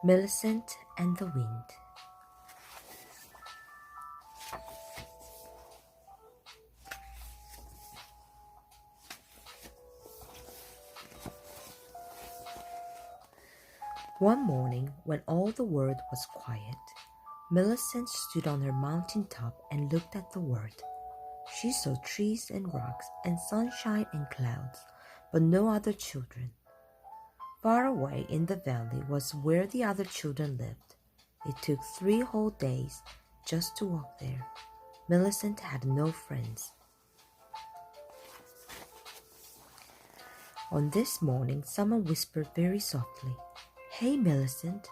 Millicent and the Wind. One morning, when all the world was quiet, Millicent stood on her mountain top and looked at the world. She saw trees and rocks and sunshine and clouds, but no other children. Far away in the valley was where the other children lived. It took 3 whole days just to walk there. Millicent had no friends. On this morning, someone whispered very softly, "Hey, Millicent."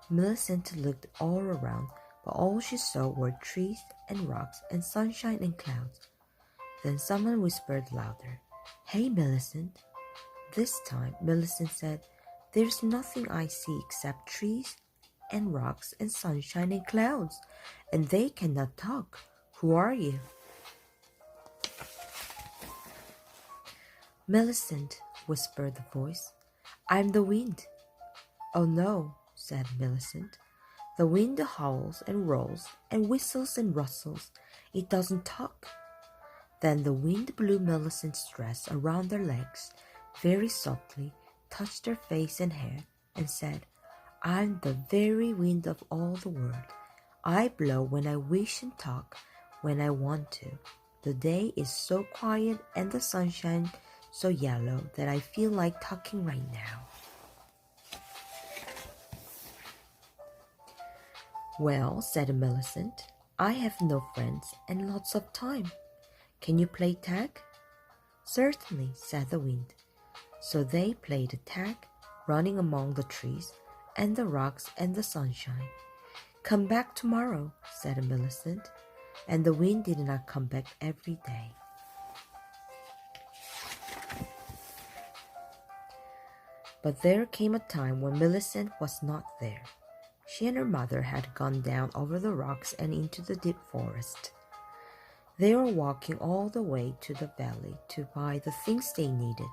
Millicent looked all around, but all she saw were trees and rocks and sunshine and clouds. Then someone whispered louder, "Hey, Millicent." This time, Millicent said, "There's nothing I see except trees and rocks and sunshine and clouds, and they cannot talk. Who are you?" "Millicent," whispered the voice, "I'm the wind." "Oh no," said Millicent. "The wind howls and rolls and whistles and rustles. It doesn't talk." Then the wind blew Millicent's dress around her legs very softly, touched her face and hair, and said, "I'm the very wind of all the world. I blow when I wish and talk when I want to. The day is so quiet and the sunshine so yellow that I feel like talking right now." "Well," said Millicent, "I have no friends and lots of time. Can you play tag?" "Certainly," said the wind. So they played tag, running among the trees and the rocks and the sunshine. "Come back tomorrow," said Millicent, and the wind did not come back every day. But there came a time when Millicent was not there. She and her mother had gone down over the rocks and into the deep forest. They were walking all the way to the valley to buy the things they needed.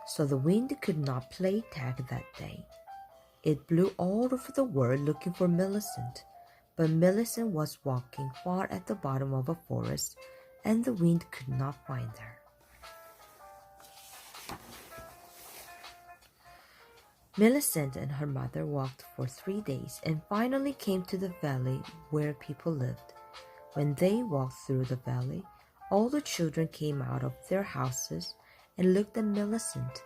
So the wind could not play tag that day. It blew all over the world looking for Millicent, but Millicent was walking far at the bottom of a forest, and the wind could not find her. Millicent and her mother walked for 3 days and finally came to the valley where people lived. When they walked through the valley, all the children came out of their houses and looked at Millicent.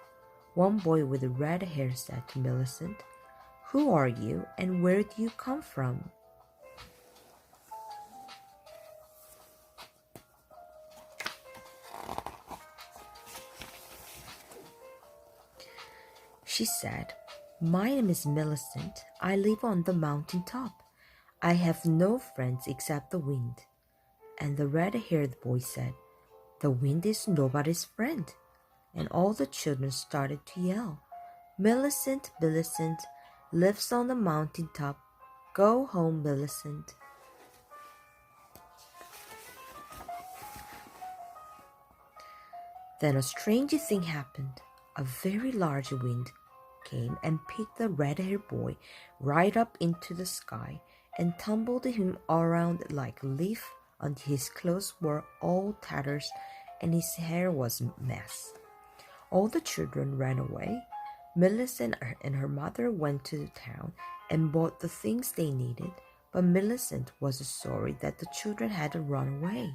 One boy with red hair said to Millicent, "Who are you and where do you come from?" She said, "My name is Millicent. I live on the mountain top. I have no friends except the wind." And the red-haired boy said, "The wind is nobody's friend." And all the children started to yell, "Millicent, Millicent lives on the mountain top. Go home, Millicent." Then a strange thing happened. A very large wind came and picked the red-haired boy right up into the sky and tumbled him around like a leaf until his clothes were all tatters and his hair was a mess. All the children ran away. Millicent and her mother went to the town and bought the things they needed, but Millicent was sorry that the children had run away.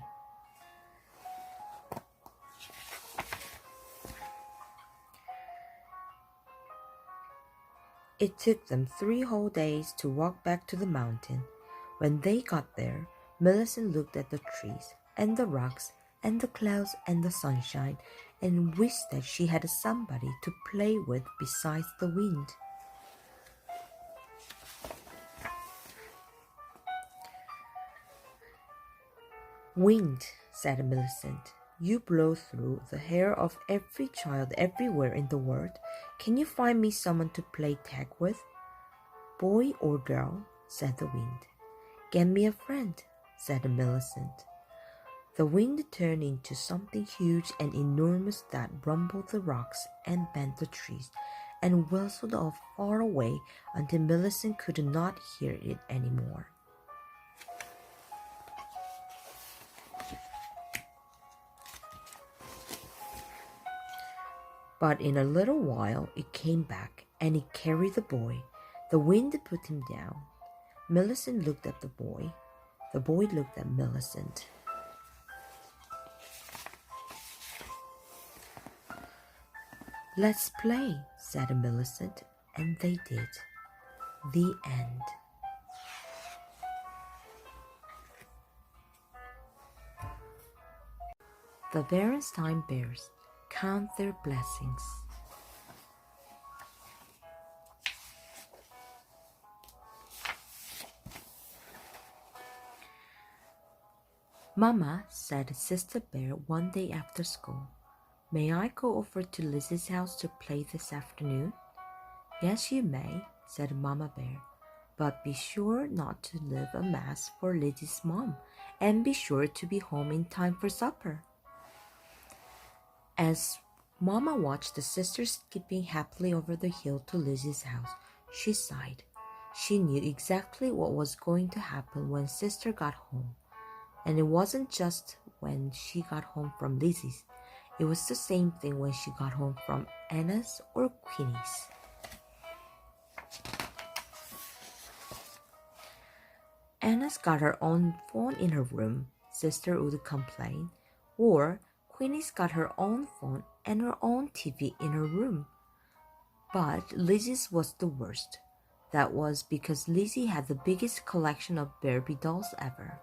It took them 3 whole days to walk back to the mountain. When they got there, Millicent looked at the trees and the rocks and the clouds and the sunshine and wished that she had somebody to play with besides the wind. "Wind," said Millicent, "you blow through the hair of every child everywhere in the world. Can you find me someone to play tag with?" "Boy or girl?" said the wind. "Get me a friend," said Millicent. The wind turned into something huge and enormous that rumbled the rocks and bent the trees and whistled off far away until Millicent could not hear it anymore. But in a little while it came back, and it carried the boy. The wind put him down. Millicent looked at the boy. The boy looked at Millicent. "Let's play," said Millicent, and they did. The end. The Berenstain Bears count their blessings. "Mama," said Sister Bear one day after school, "may I go over to Lizzie's house to play this afternoon?" "Yes, you may," said Mama Bear, "but be sure not to leave a mess for Lizzie's mom, and be sure to be home in time for supper." As Mama watched the sisters skipping happily over the hill to Lizzie's house, she sighed. She knew exactly what was going to happen when Sister got home. And it wasn't just when she got home from Lizzie's. It was the same thing when she got home from Anna's or Queenie's. Anna's got her own phone in her room, Sister would complain, or Queenie's got her own phone and her own TV in her room. But Lizzie's was the worst. That was because Lizzie had the biggest collection of Barbie dolls ever.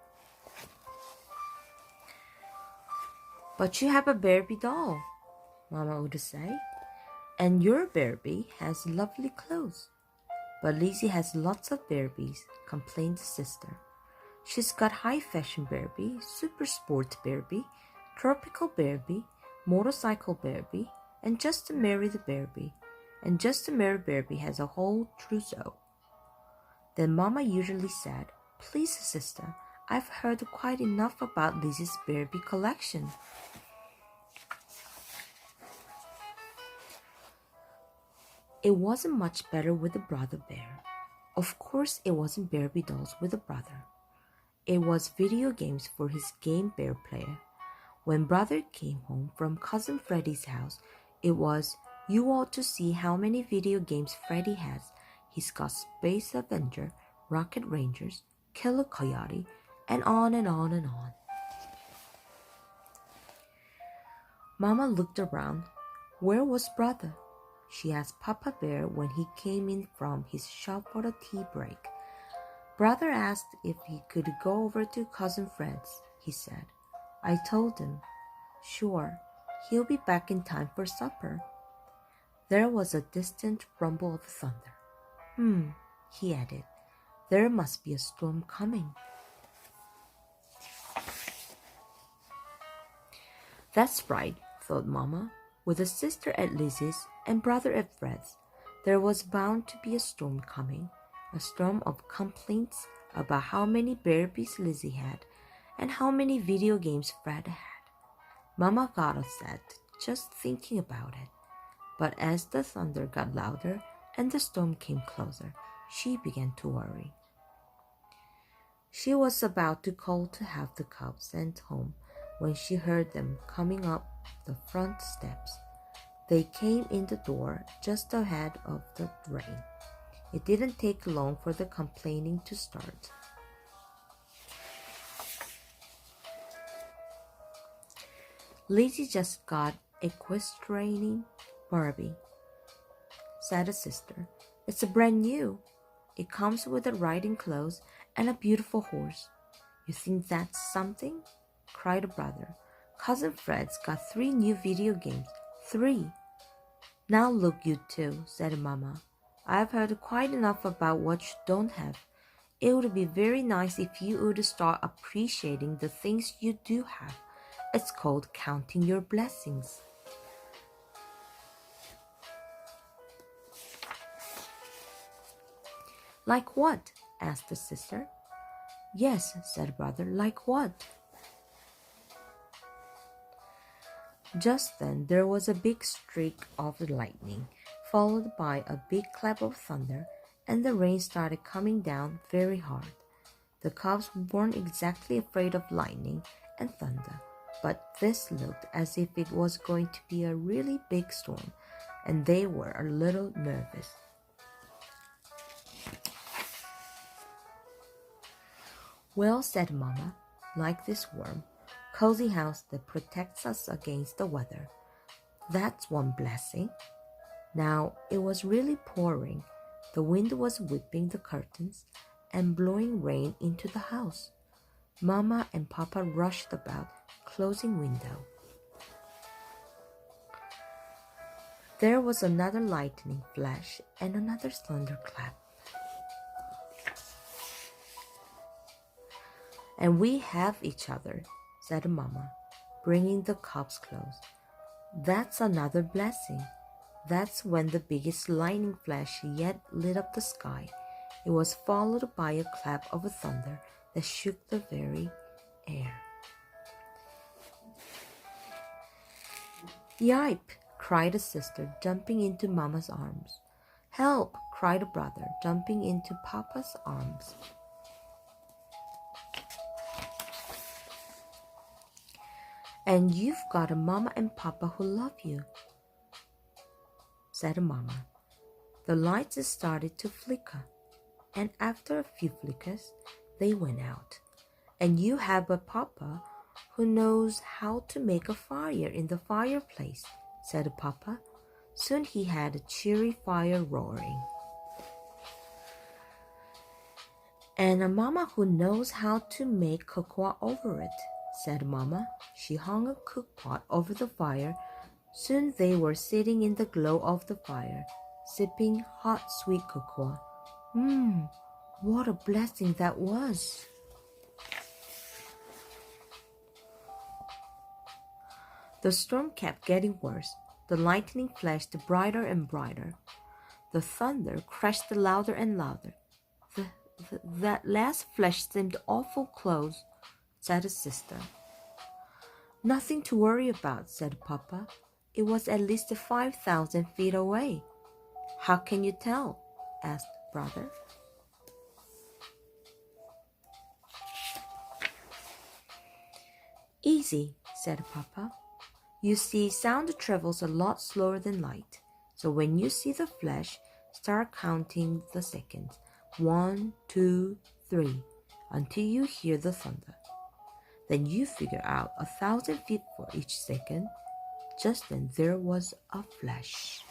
"But you have a Barbie doll," Mama would say, "and your Barbie has lovely clothes." "But Lizzie has lots of Barbies," complained Sister. "She's got high fashion Barbie, super sport Barbie, tropical Barbie, motorcycle Barbie, and just a married Barbie. And just a married Barbie has a whole trousseau." Then Mama usually said, "Please, Sister, I've heard quite enough about Lizzie's Barbie collection." It wasn't much better with the brother bear. Of course, it wasn't Barbie dolls with a brother. It was video games for his game bear player. When brother came home from Cousin Freddie's house, it was, "You ought to see how many video games Freddie has. He's got Space Avenger, Rocket Rangers, Killer Coyote, and on and on and on." Mama looked around. Where was brother? She asked Papa Bear when he came in from his shop for a tea break. "Brother asked if he could go over to Cousin Fred's," he said. "I told him. Sure, he'll be back in time for supper." There was a distant rumble of thunder. He added, "there must be a storm coming." That's right, thought Mama. With a sister at Lizzie's and brother at Fred's, there was bound to be a storm coming, a storm of complaints about how many Barbies Lizzie had and how many video games Fred had. Mama got upset just thinking about it. But as the thunder got louder and the storm came closer, she began to worry. She was about to call to have the cubs sent home when she heard them coming up the front steps. They came in the door just ahead of the rain. It didn't take long for the complaining to start. "Lizzie just got equestrian Barbie," said a sister. "It's a brand new. It comes with the riding clothes and a beautiful horse." "You think that's something?" cried a brother. "Cousin Fred's got 3 new video games. 3. "Now look, you two," said Mama. "I've heard quite enough about what you don't have. It would be very nice if you would start appreciating the things you do have. It's called counting your blessings." "Like what?" asked the sister. "Yes," said brother, "like what?" Just then there was a big streak of lightning followed by a big clap of thunder, and the rain started coming down very hard. The cubs weren't exactly afraid of lightning and thunder, but this looked as if it was going to be a really big storm, and they were a little nervous. "Well," said Mama, "like this warm, cozy house that protects us against the weather. That's one blessing." Now it was really pouring. The wind was whipping the curtains and blowing rain into the house. Mama and Papa rushed about, closing window. There was another lightning flash and another thunderclap. "And we have each other," said Mama, bringing the cubs close. "That's another blessing." That's when the biggest lightning flash yet lit up the sky. It was followed by a clap of thunder that shook the very air. "Yipe!" cried a sister, jumping into Mama's arms. "Help!" cried a brother, jumping into Papa's arms. "And you've got a Mama and Papa who love you," said Mama. The lights started to flicker, and after a few flickers, they went out. "And you have a Papa who knows how to make a fire in the fireplace," said Papa. Soon he had a cheery fire roaring. "And a Mama who knows how to make cocoa over it," said Mama. She hung a cookpot over the fire. Soon they were sitting in the glow of the fire, sipping hot sweet cocoa. What a blessing that was! The storm kept getting worse. The lightning flashed brighter and brighter. The thunder crashed louder and louder. That last flash seemed awful close," said his sister. "Nothing to worry about," said Papa. "It was at least 5,000 feet away." "How can you tell?" asked brother. "Easy," said Papa. "You see, sound travels a lot slower than light. So when you see the flash, start counting the seconds. 1, 2, 3, until you hear the thunder. Then you figure out 1,000 feet for each second." Just then there was a flash.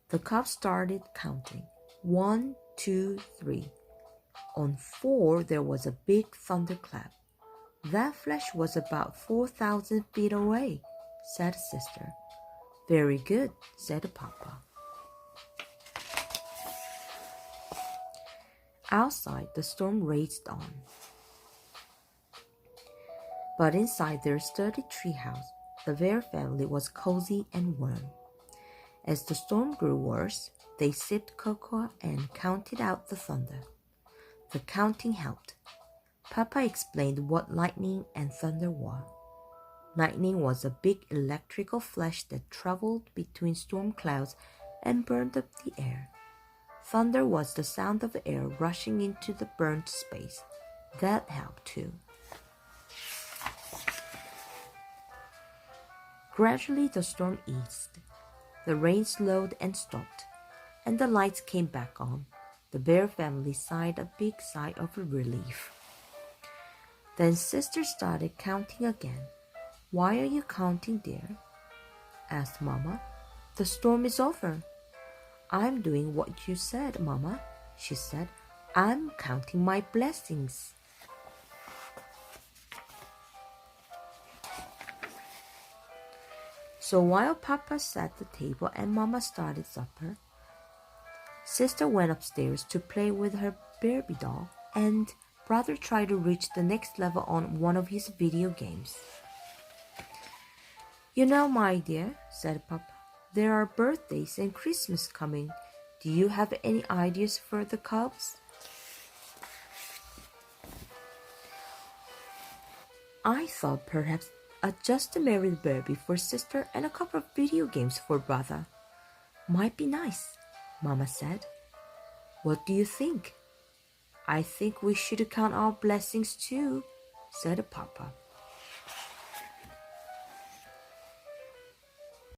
The cubs started counting. 1, 2, 3. On 4 there was a big thunderclap. "That flash was about 4,000 feet away," said Sister. "Very good," said Papa. Outside, the storm raged on. But inside their sturdy treehouse, the Bear family was cozy and warm. As the storm grew worse, they sipped cocoa and counted out the thunder. The counting helped. Papa explained what lightning and thunder were. Lightning was a big electrical flash that traveled between storm clouds and burned up the air. Thunder was the sound of air rushing into the burnt space. That helped too. Gradually the storm eased. The rain slowed and stopped, and the lights came back on. The Bear family sighed a big sigh of relief. Then Sister started counting again. "Why are you counting, dear?" asked Mama. "The storm is over." "I'm doing what you said, Mama," she said. "I'm counting my blessings." So while Papa sat at the table and Mama started supper, Sister went upstairs to play with her Barbie doll, and Brother tried to reach the next level on one of his video games. "You know, my dear," said Papa, "there are birthdays and Christmas coming. Do you have any ideas for the cubs?" "I thought perhaps just a merry Barbie for Sister and a couple of video games for Brother," Might be nice, Mama said. What do you think? I think we should count our blessings too, said Papa.